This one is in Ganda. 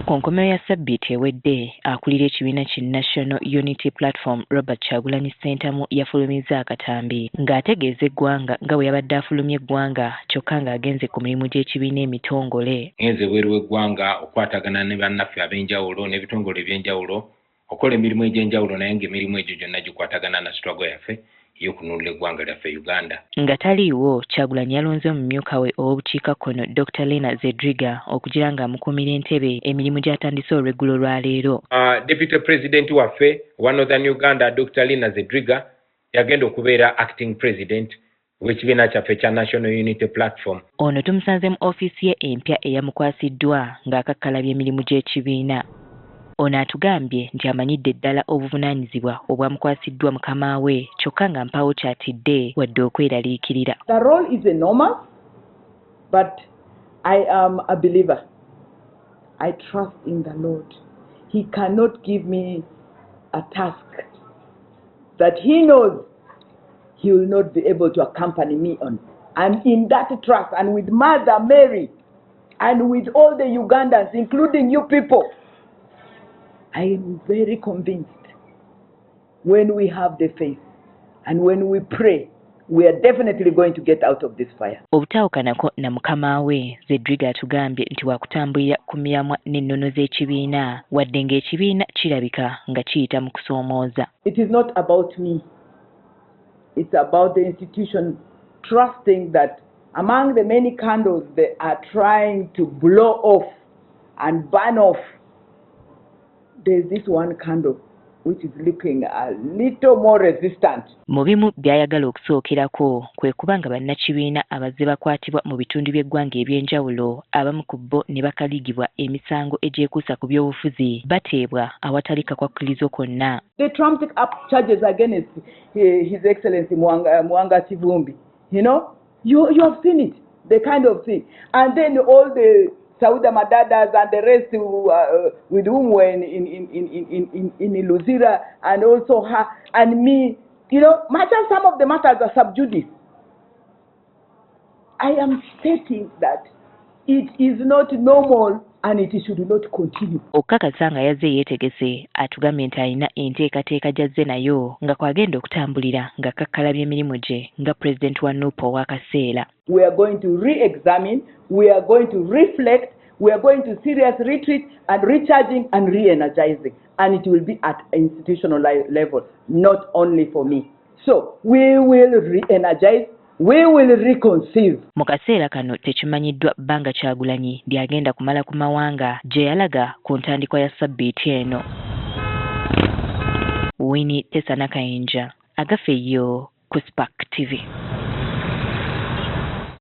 Ku nkomerero ya ssabbiiti ewedde akulira ekibiina ki National Unity Platform Robert Kyagulanyi Ssentamu yafulumizza akatambi ng'ategeeza eggwanga nga bwe yabadde afulumya eggwanga kyokka ng'agenze ku mirimu gy'ekibiina emitongole. Ngenze bweru w'eggwanga okwatagana ne bannaffe ab'enjawulo n'ebitongole eby'enjawulo okola emirimu egy'enjawulo naye ng'emirimu egyo gyonna gikwatagana na struggle yaffe y'okunuulira eggwanga lyaffe Uganda. Nga taliiwo, Kyagulanyi yalonze omumyuka we ow'obukiikakkono Dr. Lena Zedriga okugira ng'amukuumira entebe emirimu gy'atandise olweggulo lwa leero. Deputy President waffe wa Northern Uganda Dr. Lena Zedriga yagenda okubeera acting president w'ekibiina kyaffe kya National Unity Platform. Ono tumusanze mu ofiisi ye empya eyamukwasiddwa ng'akakkalabya emirimu gy'ekibiina. Ono atugambye nti amanyidde ddala obuvunaanyizibwa obwamukwasiddwa mukama we kyokka nga mpaawo kyatidde wadde okweraliikirira. The role is enormous, but I am a believer. I trust in the Lord. He cannot give me a task that he knows he will not be able to accompany me on. And in that trust, and with Mother Mary, and with all the Ugandans, including you people, I am very convinced when we have the faith and when we pray, we are definitely going to get out of this fire. Obutaawukanako na mukama we Zedriga atugambye nti wakutambulira ku miramwa n'ennono z'ekibiina wadde ng'ekibiina kirabika nga kiyita mu kusoomooza. It is not about me. It's about the institution trusting that among the many candles they are trying to blow off and burn off, there's this one candle which is looking a little more resistant. Mu bimu by'ayagala okusookerako kwe kuba nga bannakibiina abazze bakwatibwa mu bitundu by'eggwanga eby'enjawulo abamu ku bo ne bakaligibwa emisango egyekuusa ku by'obufuzi bateebwa awatali kakwakulizo konna. They trumped up charges against His Excellency Mwanga Kivumbi. You know, you have seen it, the kind of thing. And then all the Sauda Madadas and the rest with whom were in Luzira, and also her and me, you know, much as some of the matters are sub judice. I am stating that it is not normal and it should not continue. Okukakasa nga yazze yeetegese atugambye nti alina enteekateeka gy'azze nayo nga kwagenda okutambulira nga kakkalabya emirimu gye nga President wa NUP ow'akaseera. We are going to re-examine, we are going to reflect, we are going to serious retreat and recharging and re-energizing. And it will be at institutional level, not only for me. So we will re-energize, we will reconceive. Mu kaseera kano tekimanyiddwa bbanga Kyagulanyi lyagenda kumala ku mawanga gye yalaga ku ntandikwa ya ssabbiiti eno. Winnie Tessa Nakayinja, agafeeyo ku Spark TV.